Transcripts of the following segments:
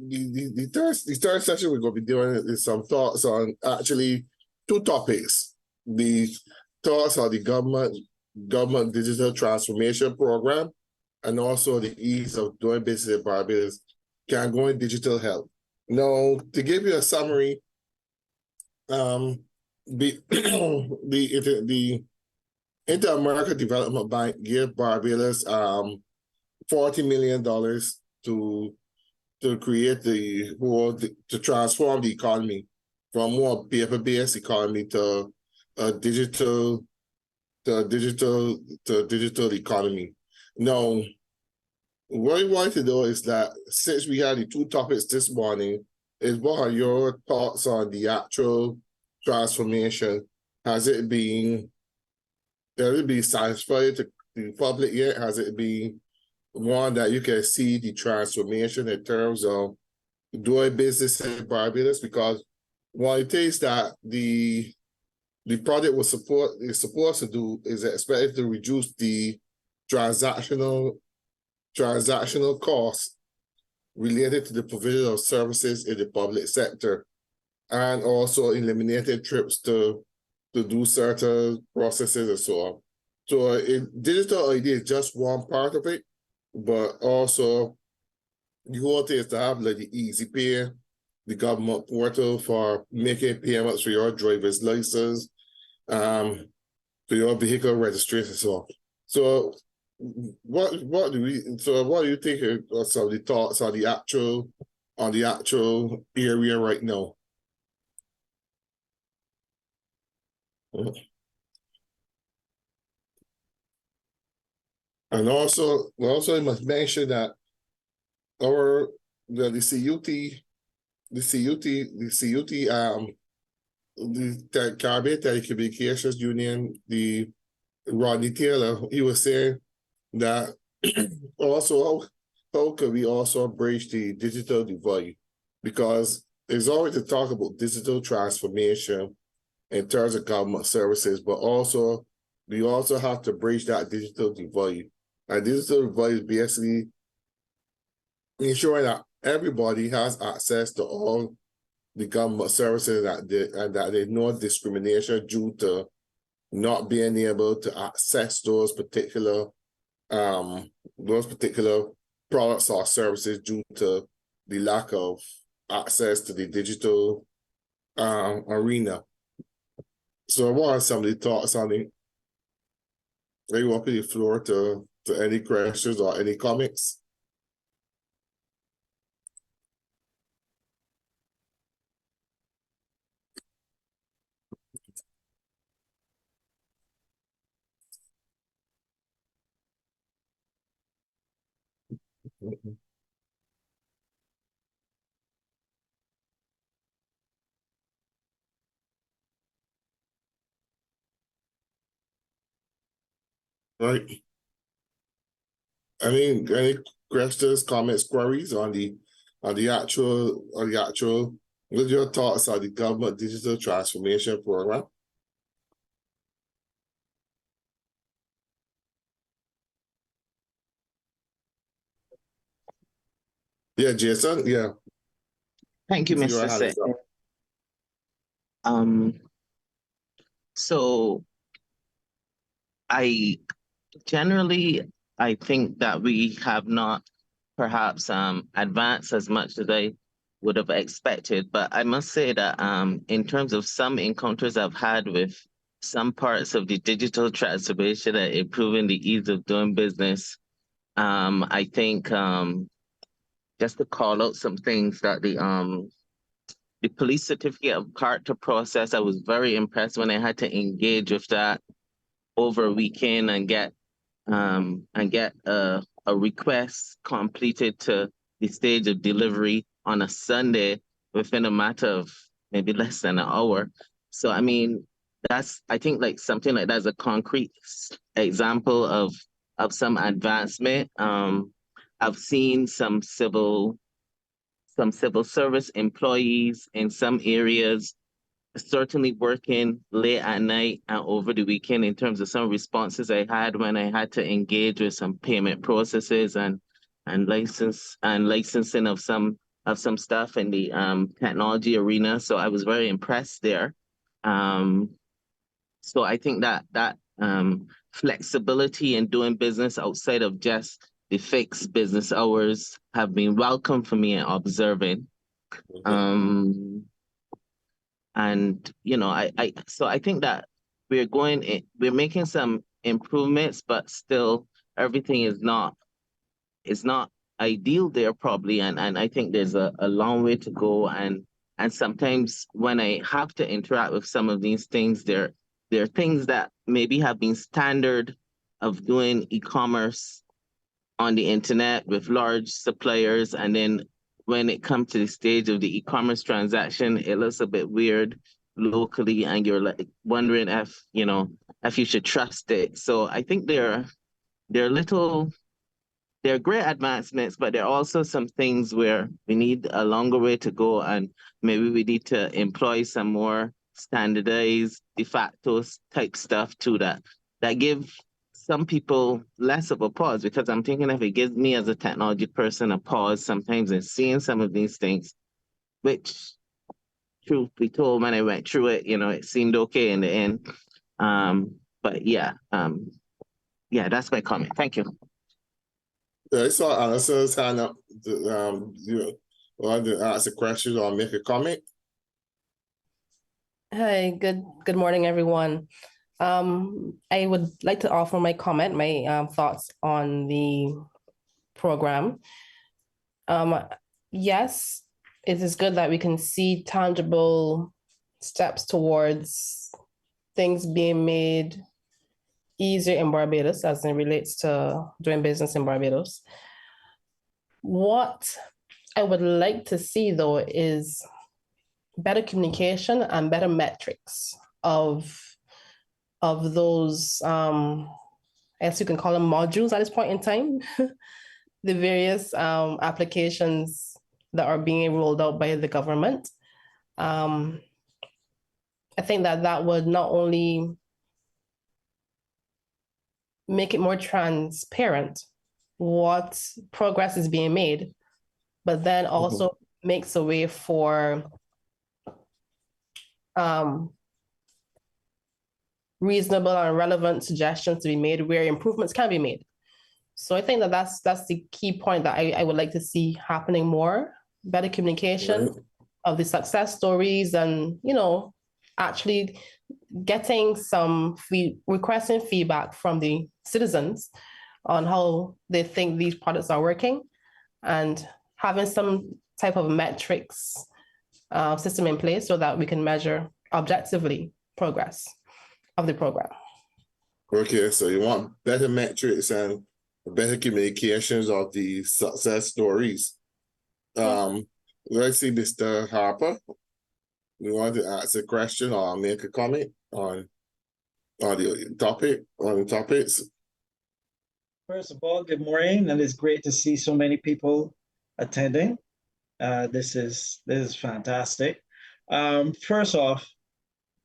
the third session we're going to be doing is some thoughts on actually two topics. The thoughts on the government digital transformation program, and also the ease of doing business in Barbados, can go in digital health. Now, to give you a summary, the the Inter-American Development Bank gave Barbados $40 million to create to transform the economy from more paper-based economy to a digital economy. Now, what we want to do is that since we had the two topics this morning, is what are your thoughts on the actual transformation? Has it been satisfied to the public yet? Has it been one that you can see the transformation in terms of doing business in Barbados? Because one of the things that the project is supposed to do is expected to reduce the transactional costs related to the provision of services in the public sector, and also eliminated trips to do certain processes and so on. So digital ID is just one part of it, but also the whole thing is to have like the easy pay, the government portal for making payments for your driver's license, for your vehicle registration, so on. So what do you think are some of the thoughts on the actual area right now? And also I must mention that the Caribbean Telecommunications Union, the Rodney Taylor, he was saying that also how can we also bridge the digital divide? Because there's always a talk about digital transformation in terms of government services, but also we also have to bridge that digital divide. And digital divide is basically ensuring that everybody has access to all the government services and that there's no discrimination due to not being able to access those particular products or services due to the lack of access to the digital arena. So what are some of the thoughts on it? I open the floor to any questions or any comments. Right. Any questions, comments, queries on the actual, what are your thoughts on the government digital transformation program? Yeah, Jason, yeah. Thank you, Mr. Singh. So I think that we have not perhaps advanced as much as I would have expected, but I must say that in terms of some encounters I've had with some parts of the digital transformation and improving the ease of doing business, I think just to call out some things that the police certificate of character process, I was very impressed when I had to engage with that over a weekend and get a request completed to the stage of delivery on a Sunday within a matter of maybe less than an hour. So I mean, I think like something like that is a concrete example of some advancement. I've seen some civil service employees in some areas certainly working late at night and over the weekend in terms of some responses I had when I had to engage with some payment processes and licensing of some some stuff in the technology arena. So I was very impressed there. So I think that flexibility in doing business outside of just the fixed business hours have been welcome for me and observing. And you know, I think that we're making some improvements, but still everything is not ideal there probably, and I think there's a long way to go, and sometimes when I have to interact with some of these things, there are things that maybe have been standard of doing e-commerce on the internet with large suppliers, and then when it comes to the stage of the e-commerce transaction, it looks a bit weird locally, and you're like wondering if you should trust it. So I think there are great advancements, but there are also some things where we need a longer way to go, and maybe we need to employ some more standardized de facto type stuff too that give some people less of a pause, because I'm thinking if it gives me as a technology person a pause sometimes in seeing some of these things, which truth be told, when I went through it, it seemed okay in the end. But yeah, that's my comment. Thank you. I saw Allison's hand up. You want to ask a question or make a comment? Hi, good morning, everyone. I would like to offer my comment, my thoughts on the program. Yes, it is good that we can see tangible steps towards things being made easier in Barbados as it relates to doing business in Barbados. What I would like to see, though, is better communication and better metrics of those, I guess you can call them modules at this point in time, the various applications that are being rolled out by the government. I think that would not only make it more transparent what progress is being made, but then also makes a way for reasonable and relevant suggestions to be made where improvements can be made. So I think that's the key point that I would like to see happening more, better communication of the success stories, and actually getting some requesting feedback from the citizens on how they think these products are working, and having some type of metrics system in place so that we can measure objectively progress of the program. Okay, so you want better metrics and better communications of the success stories. Let's see, Mr. Harper. You want to ask a question or make a comment on the topics? First of all, good morning, and it's great to see so many people attending. This is fantastic. First off,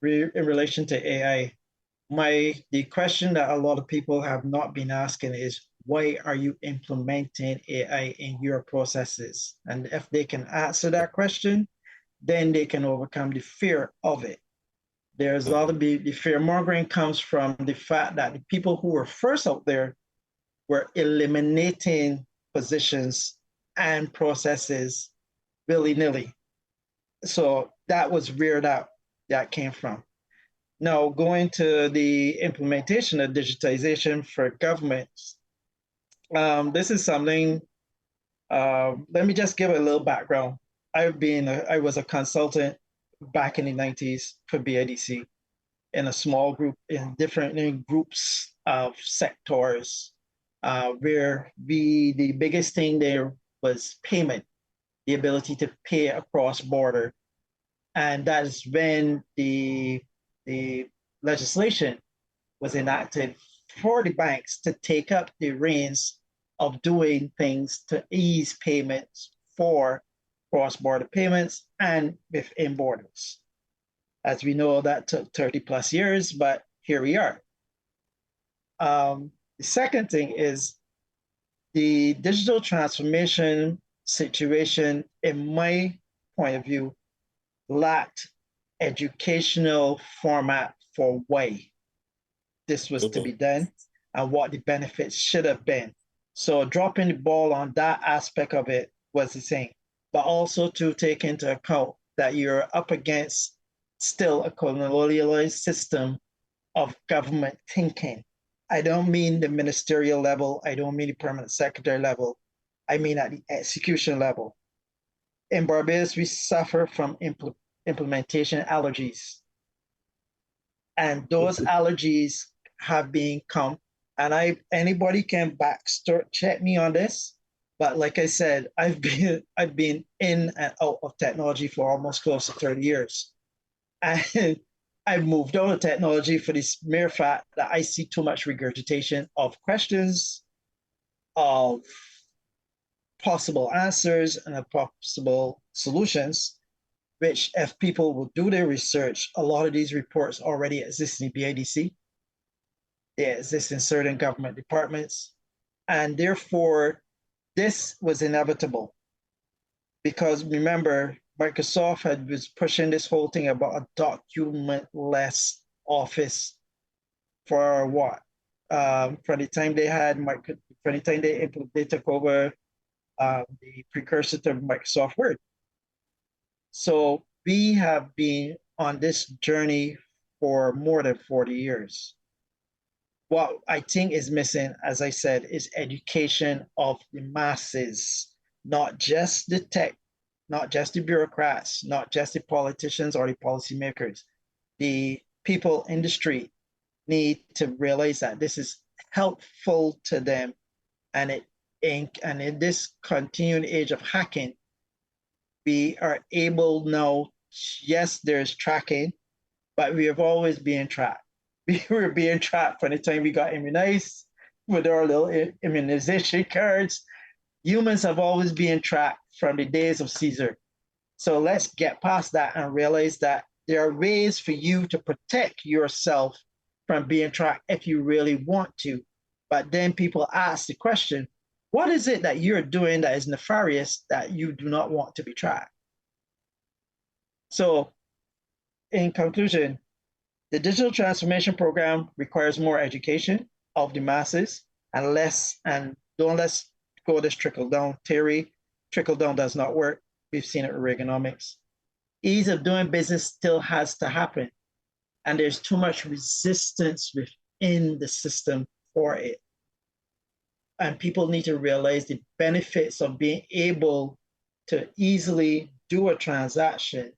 in relation to AI, the question that a lot of people have not been asking is, why are you implementing AI in your processes? And if they can answer that question, then they can overcome the fear of it. There's a lot of the fear mongering comes from the fact that the people who were first out there were eliminating positions and processes willy-nilly. So that was where that came from. Now, going to the implementation of digitization for governments, this is something, let me just give a little background. I was a consultant back in the 90s for BIDC in a small group, in different groups of sectors, where the biggest thing there was payment, the ability to pay across border. And that is when the legislation was enacted for the banks to take up the reins of doing things to ease payments for cross-border payments and within borders. As we know, that took 30 plus years, but here we are. The second thing is the digital transformation situation, in my point of view, lacked educational format for why this was to be done and what the benefits should have been. So dropping the ball on that aspect of it was the thing, but also to take into account that you're up against still a colonialized system of government thinking. I don't mean the ministerial level. I don't mean the permanent secretary level. I mean at the execution level. In Barbados, we suffer from implementation allergies. And those allergies have been and anybody can check me on this. But like I said, I've been in and out of technology for almost close to 30 years. And I've moved out of technology for this mere fact that I see too much regurgitation of questions, of possible answers, and of possible solutions, which if people will do their research, a lot of these reports already exist in BIDC. They exist in certain government departments. And therefore, this was inevitable. Because remember, Microsoft was pushing this whole thing about a document-less office for what? From the time they took over the precursor to Microsoft Word. So we have been on this journey for more than 40 years. What I think is missing, as I said, is education of the masses, not just the tech, not just the bureaucrats, not just the politicians or the policymakers. The people in the street need to realize that this is helpful to them. And in this continuing age of hacking, we are able now, yes, there's tracking, but we have always been tracked. We were being tracked from the time we got immunized with our little immunization cards. Humans have always been tracked from the days of Caesar. So let's get past that and realize that there are ways for you to protect yourself from being tracked if you really want to. But then people ask the question, what is it that you're doing that is nefarious that you do not want to be tracked? So in conclusion, the digital transformation program requires more education of the masses and don't let's go this trickle down theory. Trickle down does not work. We've seen it with Reaganomics. Ease of doing business still has to happen. And there's too much resistance within the system for it. And people need to realize the benefits of being able to easily do a transaction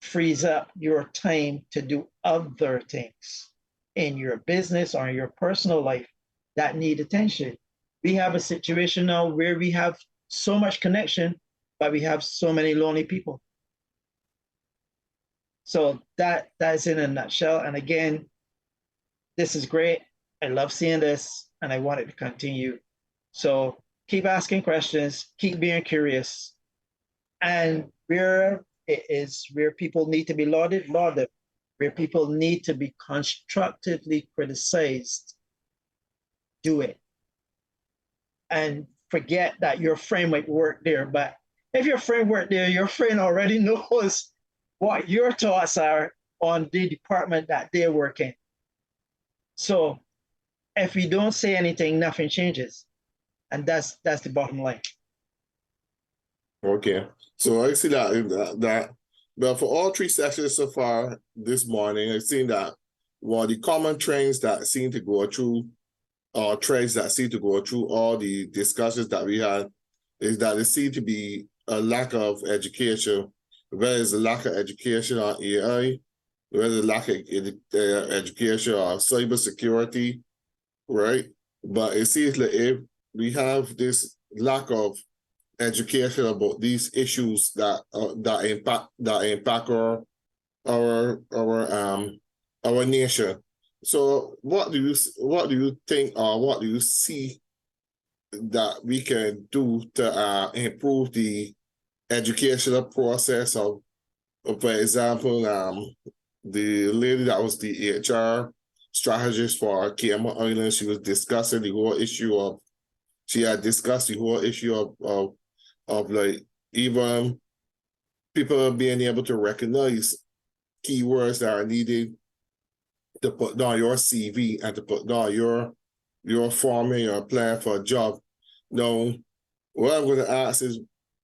frees up your time to do other things in your business or in your personal life that need attention. We have a situation now where we have so much connection, but we have so many lonely people. So that's in a nutshell. And again, this is great. I love seeing this and I want it to continue. So keep asking questions, keep being curious. And where people need to be lauded, laud them. Where people need to be constructively criticized, do it. And forget that your friend might work there. But if your friend worked there, your friend already knows what your thoughts are on the department that they're working. So if we don't say anything, nothing changes. And that's the bottom line. Okay. So I see that but for all three sessions so far this morning, I've seen that one of the common trends that seem to go through, or trends that seem to go through all the discussions that we had, is that there seems to be a lack of education. Whether it's a lack of education on AI, whether it's a lack of education on cybersecurity, right? But it seems like if we have this lack of education about these issues that impact our nation. So what do you think, or what do you see that we can do to improve the educational process of for example, the lady that was the HR strategist for Cayman Islands, she was discussing the whole issue of, she had discussed the whole issue of of like even people being able to recognize keywords that are needed to put down your CV and to put down your forming or plan for a job. Now, what I'm going to ask is,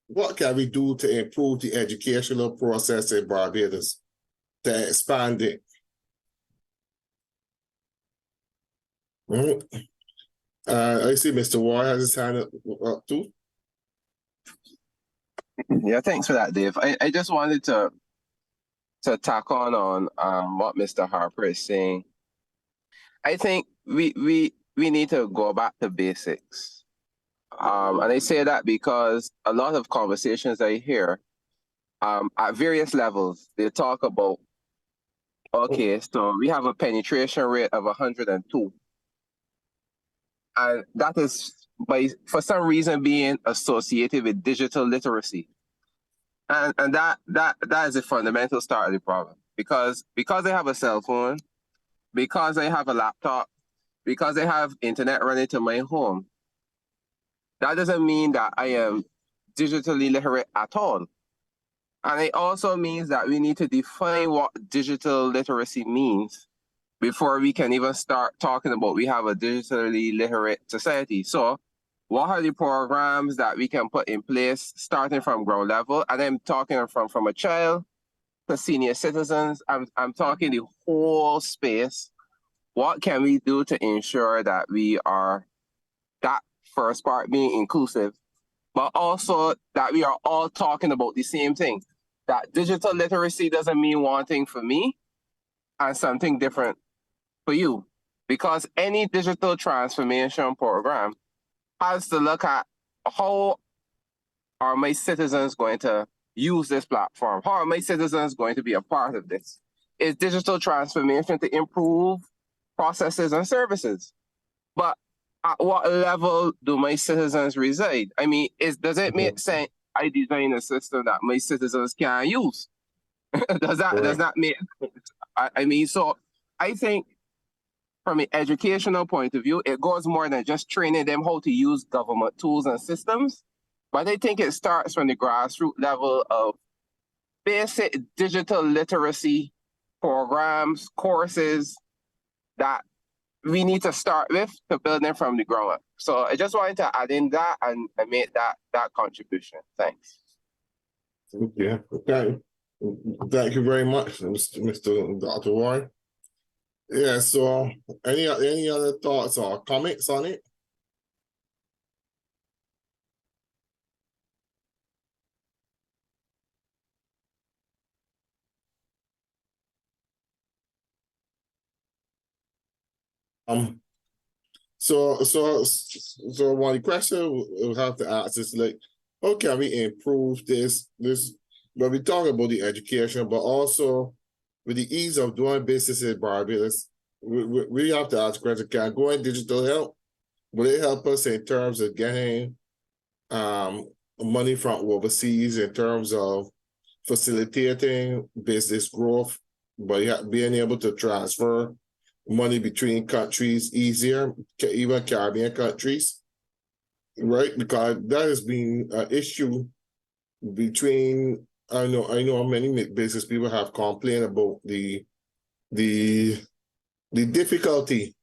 what can we do to improve the educational process in Barbados to expand it? I see Mr. Ward has his hand up too. Yeah, thanks for that, Dave. I just wanted to tack on what Mr. Harper is saying. I think we need to go back to basics. And I say that because a lot of conversations I hear at various levels, they talk about, okay, so we have a penetration rate of 102. And that is for some reason being associated with digital literacy. And that is a fundamental start of the problem. Because I have a cell phone, because I have a laptop, because I have internet running to my home, that doesn't mean that I am digitally literate at all. And it also means that we need to define what digital literacy means before we can even start talking about we have a digitally literate society. So what are the programs that we can put in place starting from ground level? And I'm talking from a child to senior citizens. I'm talking the whole space. What can we do to ensure that we are, that first part being inclusive, but also that we are all talking about the same thing? That digital literacy doesn't mean one thing for me and something different for you. Because any digital transformation program has to look at how are my citizens going to use this platform? How are my citizens going to be a part of this? Is digital transformation to improve processes and services? But at what level do my citizens reside? I mean, does it make sense I design a system that my citizens can use? does that make sense? I mean, so I think from an educational point of view, it goes more than just training them how to use government tools and systems. But I think it starts from the grassroots level of basic digital literacy programs, courses that we need to start with to build them from the ground up. So I just wanted to add in that and make that contribution. Thanks. Yeah, okay. Thank you very much, Mr. Dr. Warren. Yeah, so any other thoughts or comments on it? So one question we'll have to ask is like, how can we improve this? But we talk about the education, but also with the ease of doing business in Barbados, we have to ask questions, can going digital help? Will it help us in terms of getting money from overseas in terms of facilitating business growth, but being able to transfer money between countries easier, even Caribbean countries, right? Because that has been an issue between, I know many business people have complained about the difficulty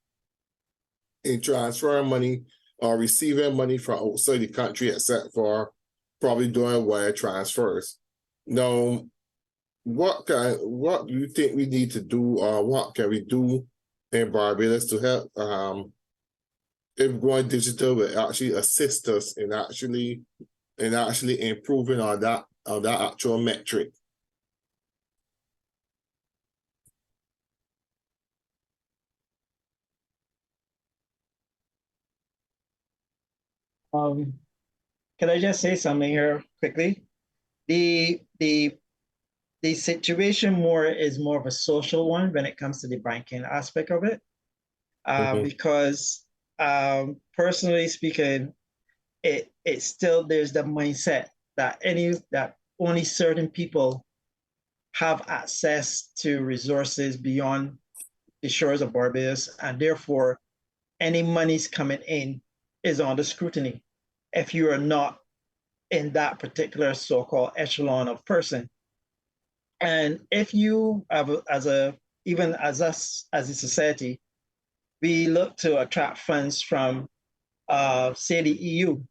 in transferring money or receiving money from outside the country, except for probably doing wire transfers. Now, what do you think we need to do, or what can we do in Barbados to help if going digital will actually assist us in actually improving on that actual metric? Can I just say something here quickly? The situation is more of a social one when it comes to the banking aspect of it, because personally speaking, it still, there's the mindset that only certain people have access to resources beyond the shores of Barbados, and therefore any monies coming in is under scrutiny. If you are not in that particular so-called echelon of person. And if you have, even as us as a society, we look to attract funds from, say, the EU,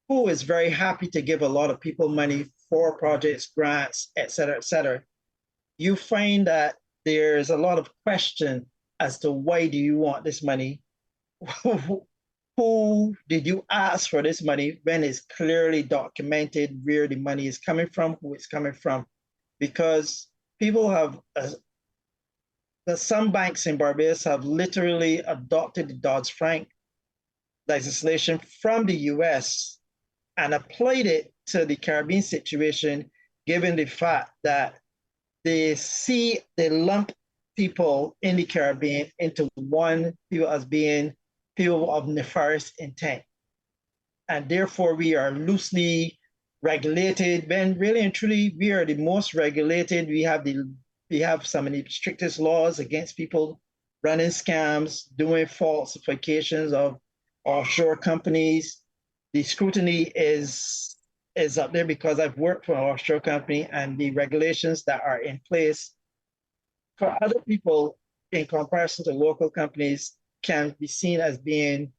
who is very happy to give a lot of people money for projects, grants, et cetera, you find that there's a lot of question as to why do you want this money? Who did you ask for this money when it's clearly documented where the money is coming from, who it's coming from? Because people have, some banks in Barbados have literally adopted the Dodd-Frank legislation from the US and applied it to the Caribbean situation, given the fact that they lump people in the Caribbean into one people as being people of nefarious intent. And therefore we are loosely regulated, when really and truly we are the most regulated. We have some of the strictest laws against people running scams, doing falsifications of offshore companies. The scrutiny is up there because I've worked for an offshore company, and the regulations that are in place for other people in comparison to local companies can be seen as being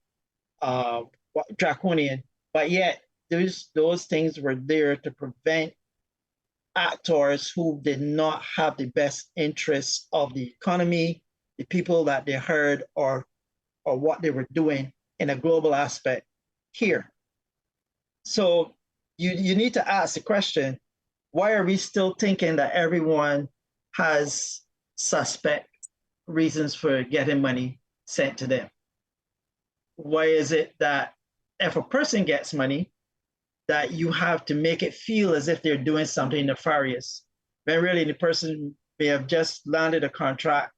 draconian, but yet those things were there to prevent actors who did not have the best interests of the economy, the people that they heard, or what they were doing in a global aspect here. So you need to ask the question, why are we still thinking that everyone has suspect reasons for getting money sent to them? Why is it that if a person gets money, that you have to make it feel as if they're doing something nefarious, when really the person may have just landed a contract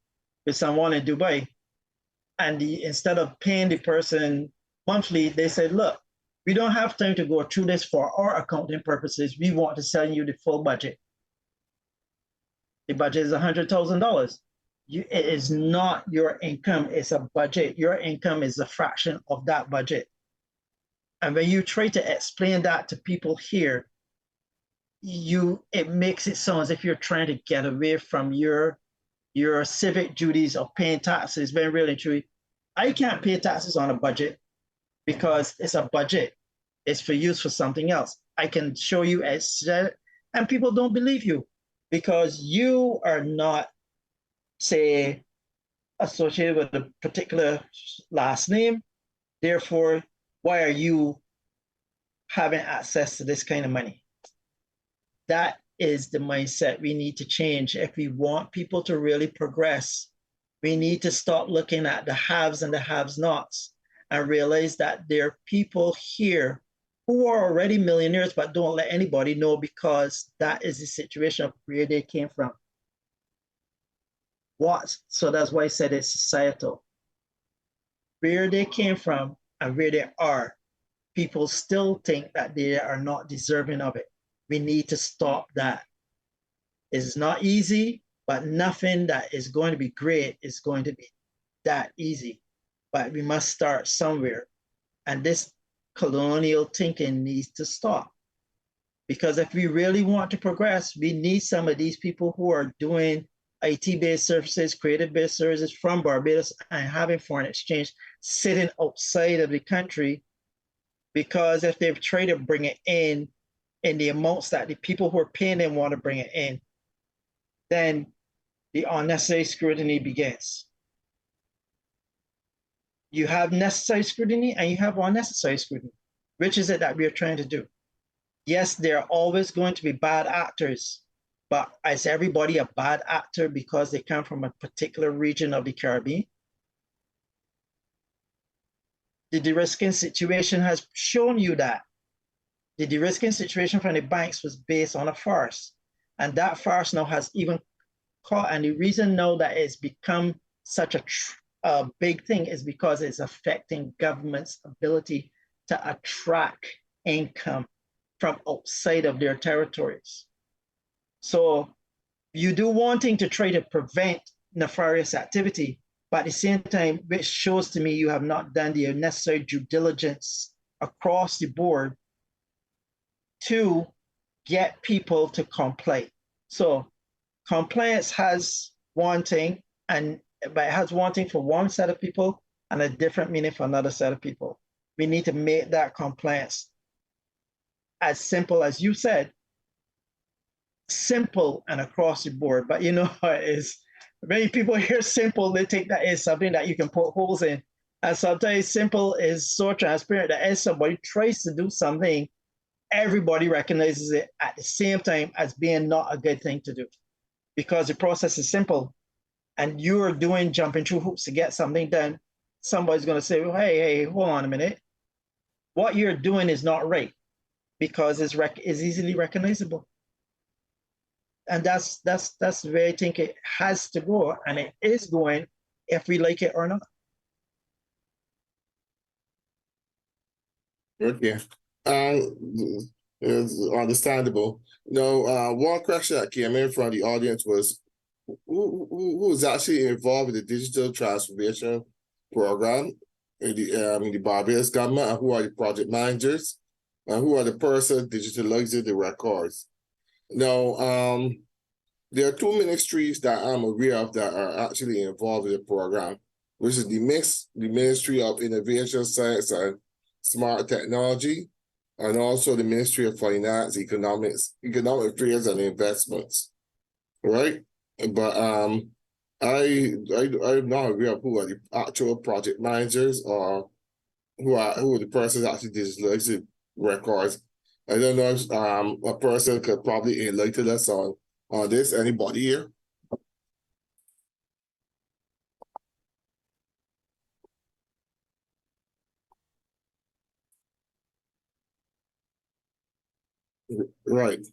with someone in Dubai, and instead of paying the person monthly, they said, look, we don't have time to go through this for our accounting purposes. We want to send you the full budget. The budget is $100,000. It is not your income, it's a budget. Your income is a fraction of that budget. And when you try to explain that to people here, it makes it sound as if you're trying to get away from your civic duties of paying taxes, when really truly, I can't pay taxes on a budget because it's a budget. It's for use for something else. I can show you, and people don't believe you because you are not, say, associated with a particular last name. Therefore, why are you having access to this kind of money? That is the mindset we need to change. If we want people to really progress, we need to stop looking at the haves and the have-nots and realize that there are people here who are already millionaires but don't let anybody know, because that is the situation of where they came from. So that's why I said it's societal. Where they came from and where they are, people still think that they are not deserving of it. We need to stop that. It's not easy, but nothing that is going to be great is going to be that easy. But we must start somewhere. And this colonial thinking needs to stop. Because if we really want to progress, we need some of these people who are doing IT-based services, creative-based services from Barbados and having foreign exchange sitting outside of the country. Because if they've tried to bring it in the amounts that the people who are paying them want to bring it in, then the unnecessary scrutiny begins. You have necessary scrutiny and you have unnecessary scrutiny. Which is it that we are trying to do? Yes, there are always going to be bad actors, but is everybody a bad actor because they come from a particular region of the Caribbean? The de-risking situation has shown you that. The de-risking situation from the banks was based on a farce. And that farce now has even caught, and the reason now that it's become such a big thing is because it's affecting government's ability to attract income from outside of their territories. So you do wanting to try to prevent nefarious activity, but at the same time, which shows to me you have not done the necessary due diligence across the board to get people to comply. So compliance has one thing, but it has one thing for one set of people and a different meaning for another set of people. We need to make that compliance as simple as you said, simple and across the board. But you know how it is. Many people hear simple, they think that is something that you can put holes in. And sometimes simple is so transparent that as somebody tries to do something, everybody recognizes it at the same time as being not a good thing to do. Because the process is simple and you're jumping through hoops to get something done, somebody's going to say, well, hey, hold on a minute. What you're doing is not right because it's easily recognizable. And that's the way I think it has to go, and it is going if we like it or not. Okay. It's understandable. One question that came in from the audience was who's actually involved with the digital transformation program in the Barbados government, and who are the project managers, and who are the person digitalizing the records. Now, there are two ministries that I'm aware of that are actually involved in the program, which is the Ministry of Innovation, Science, and Smart Technology, and also the Ministry of Finance, Economic Affairs, and Investments, right? But I'm not aware of who are the actual project managers or who are the persons actually digitalizing records. I don't know if a person could probably enlighten us on this. Anybody here? Right.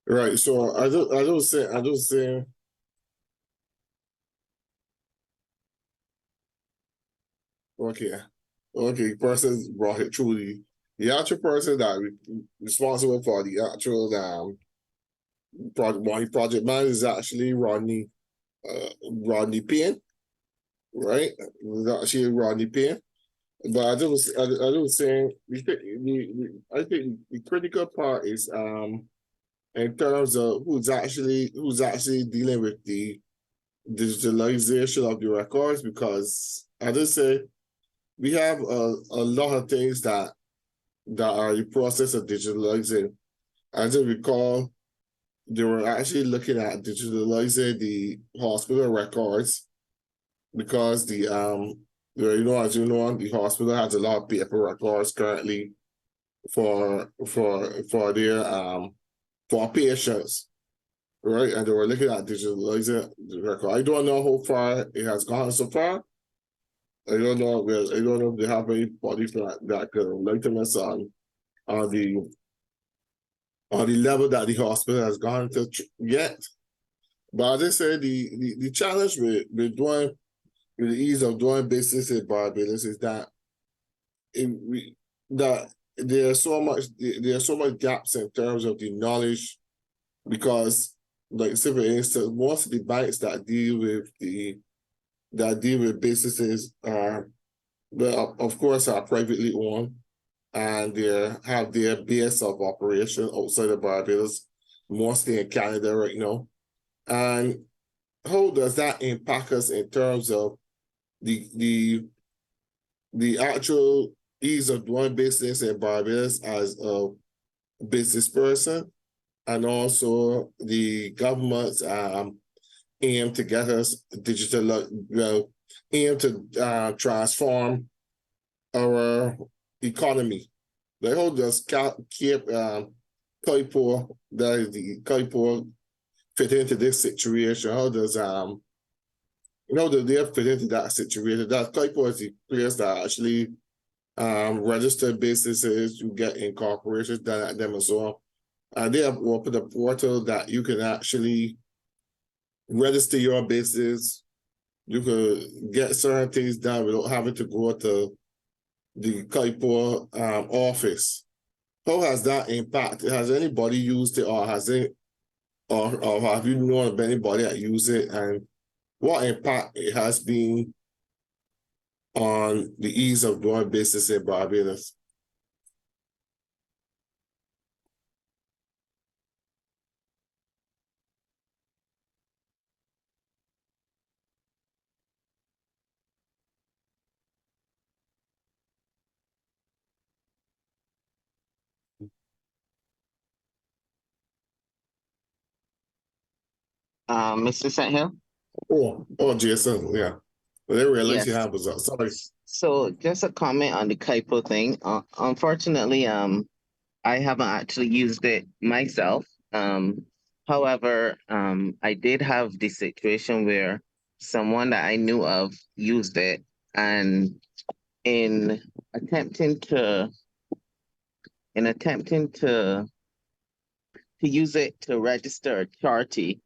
Right. So I don't say. Okay. Person brought it truly. The actual person that responsible for the actual project manager is actually Rodney Payne, right? It's actually Rodney Payne. But I was saying I think the critical part is in terms of who's actually dealing with the digitalization of the records, because I just say we have a lot of things that are the process of digitalizing. As I recall, they were actually looking at digitalizing the hospital records because the as you know, the hospital has a lot of paper records currently for their for patients, right? And they were looking at digitalizing the record. I don't know how far it has gone so far. I don't know if they have anybody that could enlighten us on the level that the hospital has gone to yet. But as I said, the challenge with the ease of doing business in Barbados is that there are so much gaps in terms of the knowledge, because, like, say for instance, most of the banks that deal with businesses are, well, of course, are privately owned, and they have their base of operation outside of Barbados, mostly in Canada right now. And how does that impact us in terms of the actual ease of doing business in Barbados as a business person, and also the government's aim to get us digital, aim to transform our economy? Like, how does keep Kaipor, the Kaipor, fit into this situation? How does they fit into that situation? That Kaipor is the place that actually registered businesses, you get incorporations done at them and so on. And they have opened a portal that you can actually register your business. You could get certain things done without having to go to the Kaipor office. how has that impacted? Has anybody used it, or has it, or have you known of anybody that used it, and what impact it has been on the ease of doing business in Barbados? Mr. St. Hill? Oh, Jason, yeah. Well, they realize you Yes. have us. Sorry. So just a comment on the Kaipo thing. Unfortunately, I haven't actually used it myself. However, I did have the situation where someone that I knew of used it, and in attempting to use it to register a charity,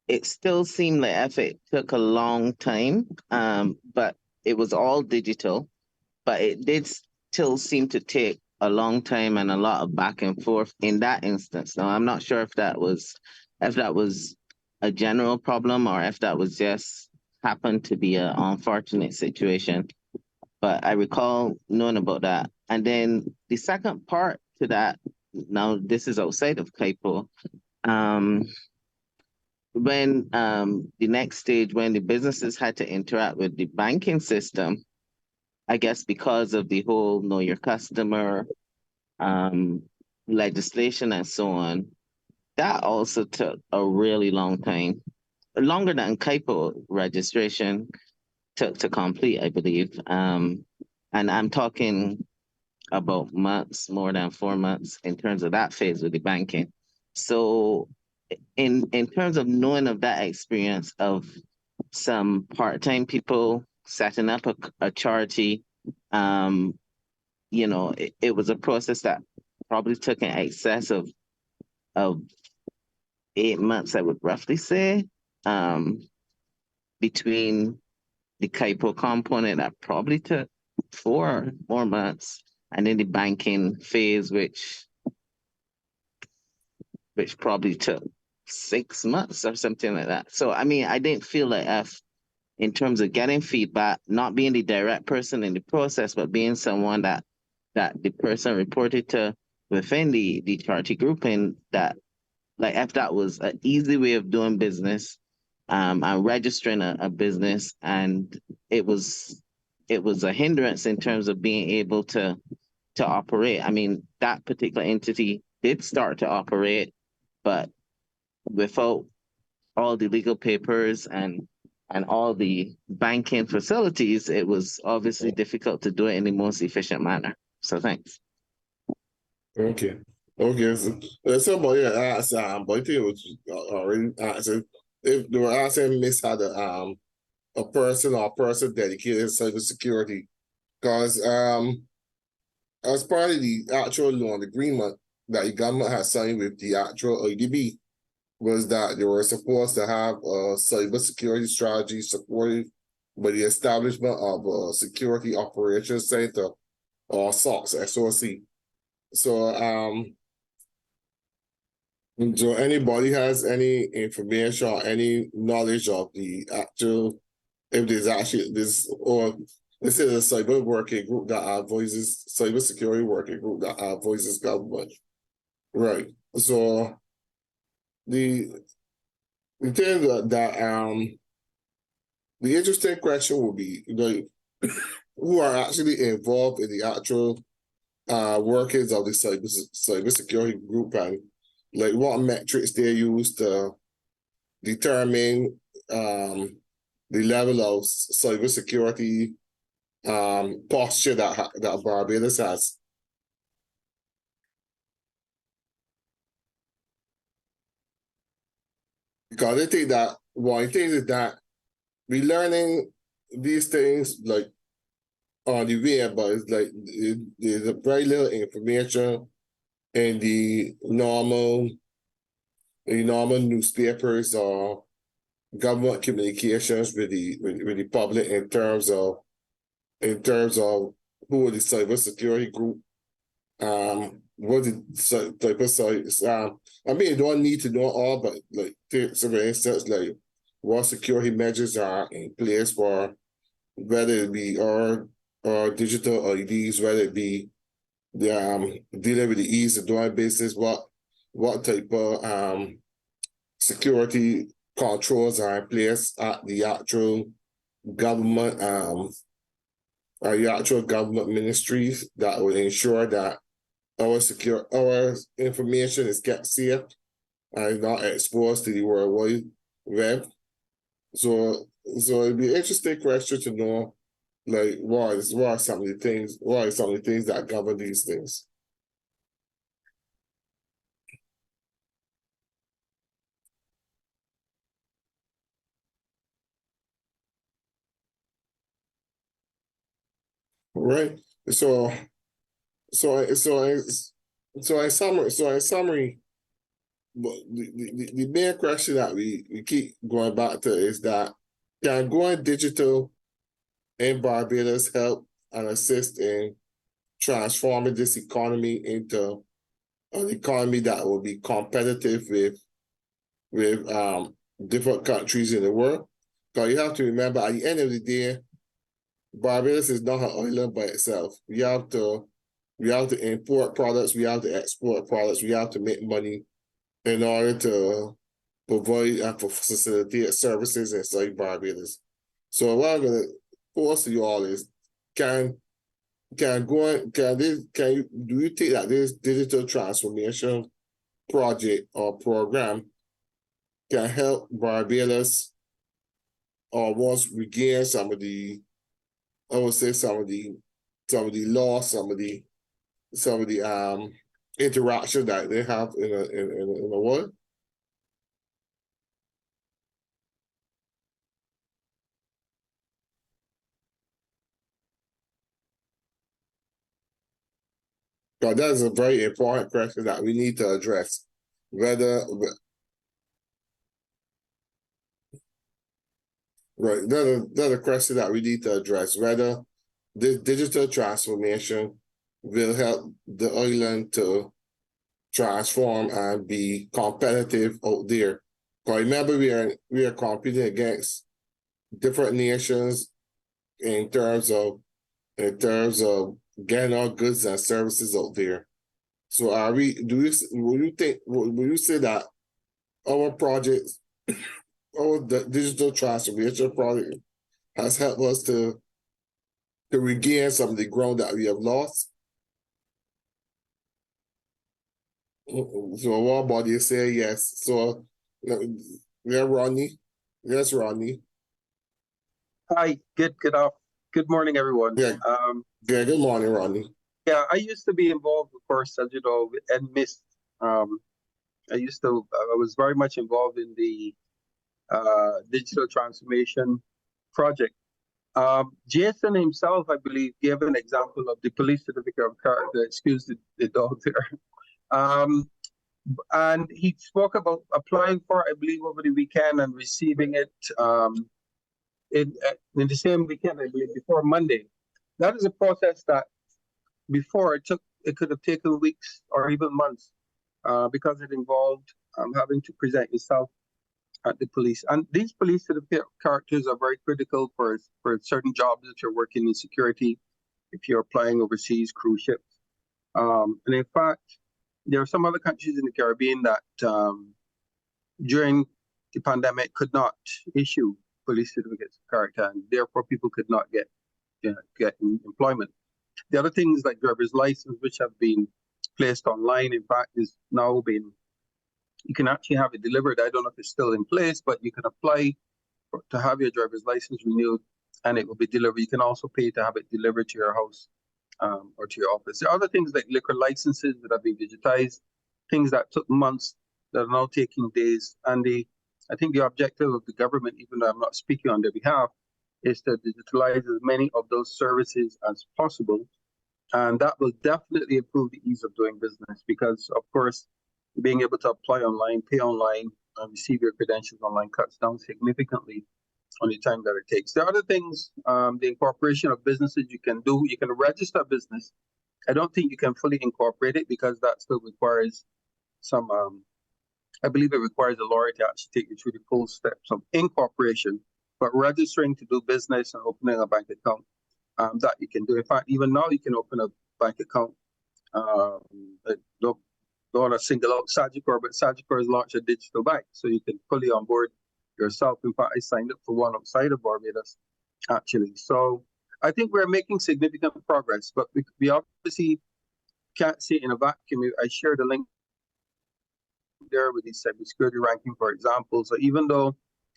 it still seemed like it took a long time. But it was all digital, but it did still seem to take a long time and a lot of back and forth in that instance. Now, I'm not sure if that was a general problem or if that was just happened to be an unfortunate situation. But I recall knowing about that. And then the second part to that, now this is outside of Kaipo, when the next stage, when the businesses had to interact with the banking system, I guess because of the whole know your customer legislation and so on, that also took a really long time, longer than Kaipo registration took to complete, I believe. And I'm talking about months, more than 4 months in terms of that phase with the banking. So in terms of knowing of that experience of some part-time people setting up a charity, it was a process that probably took an excess of 8 months, I would roughly say, between the Kaipo component that probably took 4 more months, and then the banking phase, which probably took 6 months or something like that. So, I mean, I didn't feel like in terms of getting feedback, not being the direct person in the process, but being someone that the person reported to within the charity grouping, that like if that was an easy way of doing business, and registering a business, and it was a hindrance in terms of being able to operate. I mean, that particular entity did start to operate, but without all the legal papers and all the banking facilities, it was obviously difficult to do it in the most efficient manner. So thanks. Okay. So, somebody asked, but I think it was already answered. If they were asking Miss had a person dedicated to cybersecurity, because as part of the actual loan agreement that the government has signed with the actual IDB, was that they were supposed to have a cybersecurity strategy supported by the establishment of a security operations center, or SOC, SOC. So, so anybody has any information or any knowledge of the actual, if there's actually this, or this is a cyber working group that advises, cybersecurity working group that advises government, right? So the thing that the interesting question will be, like, who are actually involved in the actual workings of the cybersecurity group, and like what metrics they use to determine the level of cybersecurity posture that Barbados has. Because I think that one thing is that we're learning these things like on the way, but it's like there's a very little information in the normal newspapers or government communications with the public in terms of who the cybersecurity group what the type of sites. I mean, you don't need to know all, but like, take for instance, like what security measures are in place for whether it be or digital IDs, whether it be the dealing with the ease of doing business, what type of security controls are in place at the actual government the actual government ministries that will ensure that our information is kept safe and not exposed to the World Wide Web. So it'd be an interesting question to know, like, what are some of the things that govern these things? Right. So in summary, but the main question that we keep going back to is that can going digital in Barbados help and assist in transforming this economy into an economy that will be competitive with different countries in the world? Because you have to remember, at the end of the day, Barbados is not an island by itself. We have to import products, we have to export products, we have to make money in order to provide and facilitate services inside Barbados. So what I'm gonna pose to you all is, do you think that this digital transformation project or program can help Barbados almost regain some of the, I would say some of the loss, some of the interaction that they have in the world? Because that is a very important question that we need to address. Another question that we need to address, whether this digital transformation will help the island to transform and be competitive out there. Because remember, we are competing against different nations in terms of getting our goods and services out there. So will you say that our projects, the digital transformation project has helped us to regain some of the ground that we have lost? So one body say yes. So yeah, Rodney. Yes, Rodney. Hi, good morning, everyone. Yeah. Good morning, Rodney. Yeah, I used to be involved, of course, as you know, and missed. I was very much involved in the digital transformation project. Jason himself, I believe, gave an example of the police certificate of character. Excuse the dog there. And he spoke about applying for, I believe, over the weekend and receiving it in the same weekend, I believe, before Monday. That is a process that before it could have taken weeks or even months because it involved having to present yourself at the police. And these police certificate characters are very critical for certain jobs that you're working in security, if you're applying overseas cruise ships. And in fact, there are some other countries in the Caribbean that during the pandemic could not issue police certificates of character, and therefore people could not get employment. The other things like driver's license, which have been placed online, in fact, is now been, you can actually have it delivered. I don't know if it's still in place, but you can apply to have your driver's license renewed and it will be delivered. You can also pay to have it delivered to your house or to your office. There are other things like liquor licenses that have been digitized, things that took months that are now taking days. And I think the objective of the government, even though I'm not speaking on their behalf, is to digitalize as many of those services as possible. And that will definitely improve the ease of doing business because, of course, being able to apply online, pay online, and receive your credentials online cuts down significantly on the time that it takes. There are other things, the incorporation of businesses you can do. You can register a business I don't think you can fully incorporate it because that still requires some, I believe it requires a lawyer to actually take you through the full steps of incorporation, but registering to do business and opening a bank account, that you can do. In fact, even now you can open a bank account. I don't want to single out Sagicor, but Sagicor has launched a digital bank, so you can fully onboard yourself. In fact, I signed up for one outside of Barbados, actually. So I think we're making significant progress, but we obviously can't see it in a vacuum. I shared a link there with the cybersecurity ranking, for example. So even though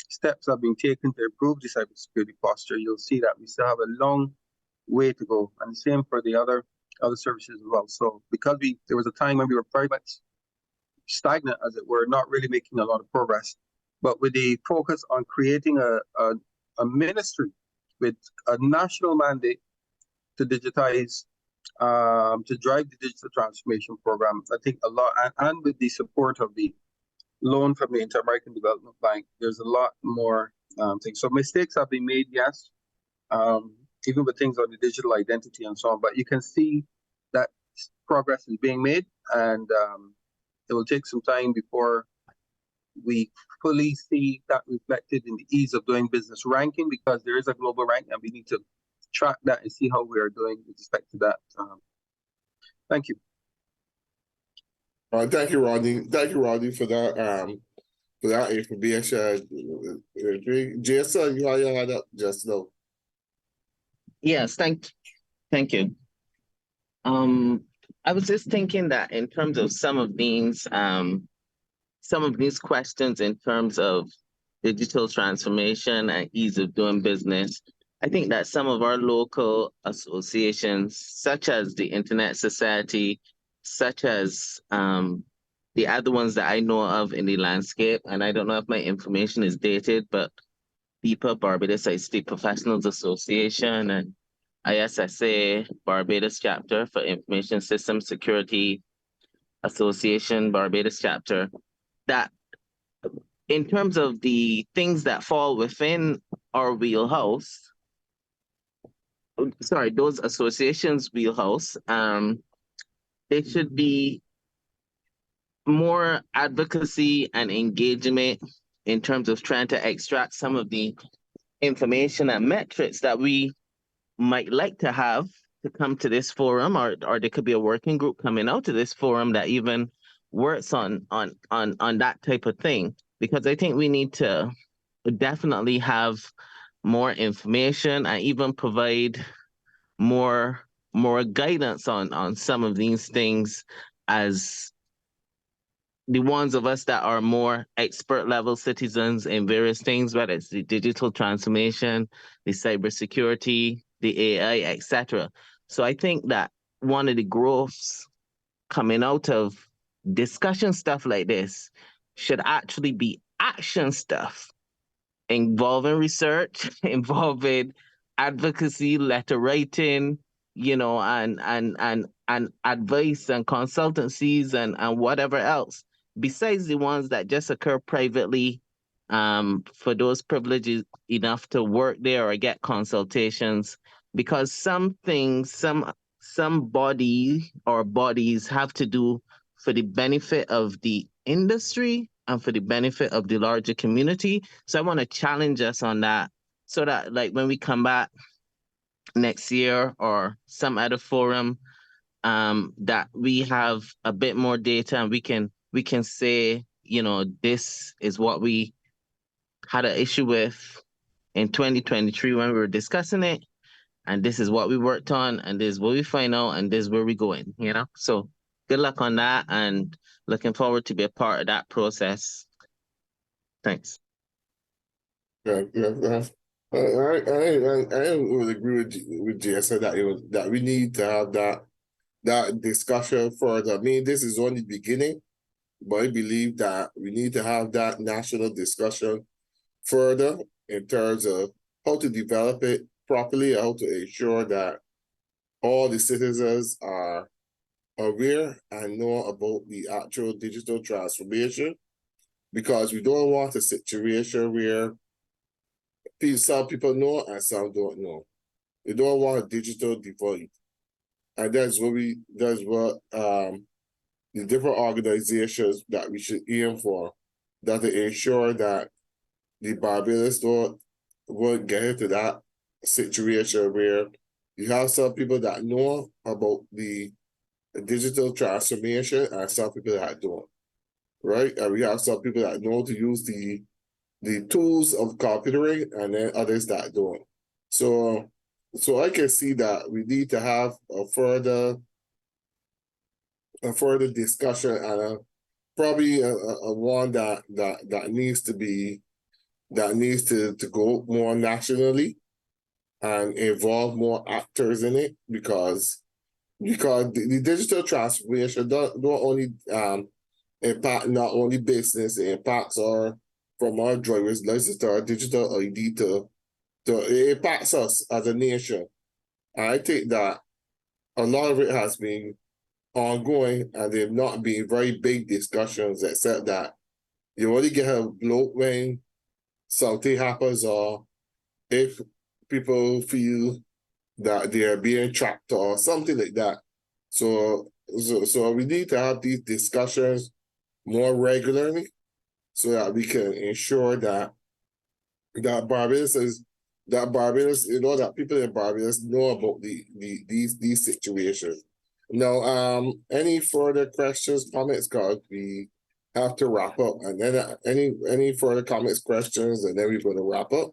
steps have been taken to improve the cybersecurity posture, you'll see that we still have a long way to go. And the same for the other services as well. So because there was a time when we were pretty much stagnant, as it were, not really making a lot of progress. But with the focus on creating a ministry with a national mandate to digitize, to drive the digital transformation program, I think a lot, and with the support of the loan from the Inter-American Development Bank, there's a lot more things. So mistakes have been made, yes, even with things on the digital identity and so on, but you can see that progress is being made, and it will take some time before we fully see that reflected in the ease of doing business ranking, because there is a global rank and we need to track that and see how we are doing with respect to that. Thank you. Thank you, Rodney. Thank you, Rodney, for that information. Jason, you had your hand up just now. Yes, thank you. I was just thinking that in terms of some of these questions in terms of digital transformation and ease of doing business, I think that some of our local associations, such as the Internet Society, such as the other ones that I know of in the landscape, and I don't know if my information is dated, but BIPA, Barbados ICT Professionals Association, and ISSA, Barbados Chapter for Information System Security Association, Barbados Chapter, that in terms of the things that fall within our wheelhouse, those associations' wheelhouse, there should be more advocacy and engagement in terms of trying to extract some of the information and metrics that we might like to have to come to this forum, or there could be a working group coming out to this forum that even works on that type of thing, because I think we need to definitely have more information and even provide more guidance on some of these things, as the ones of us that are more expert level citizens in various things, whether it's the digital transformation, the cybersecurity, the AI, etc. So I think that one of the growths coming out of discussion stuff like this should actually be action stuff involving research, involving advocacy, letter writing, and advice and consultancies and whatever else, besides the ones that just occur privately for those privileged enough to work there or get consultations, because some things, some body or bodies have to do for the benefit of the industry and for the benefit of the larger community. So I want to challenge us on that, so that like when we come back next year or some other forum, that we have a bit more data and we can say, this is what we had an issue with in 2023 when we were discussing it, and this is what we worked on, and this is what we find out, and this is where we're going, So good luck on that, and looking forward to be a part of that process. Thanks. Yeah. I would agree with Jason that we need to have that discussion further. I mean, this is only the beginning, but I believe that we need to have that national discussion further in terms of how to develop it properly, how to ensure that all the citizens are aware and know about the actual digital transformation, because we don't want a situation where some people know and some don't know. We don't want a digital divide. And that's what the different organizations that we should aim for, that to ensure that the Barbados won't get into that situation where you have some people that know about the digital transformation and some people that don't, right? And we have some people that know to use the tools of computing, and then others that don't. So I can see that we need to have a further discussion, and probably a one that needs to go more nationally and involve more actors in it, because the digital transformation don't only impact not only business, it impacts from our driver's license to our digital ID to it impacts us as a nation. And I think that a lot of it has been ongoing, and they've not been very big discussions, except that you only get a bloat when something happens, or if people feel that they are being tracked or something like that. So we need to have these discussions more regularly, so that we can ensure that Barbados, that people in Barbados know about these situations. Now, any further questions, comments, because we have to wrap up, and then any further comments, questions, and then we're going to wrap up.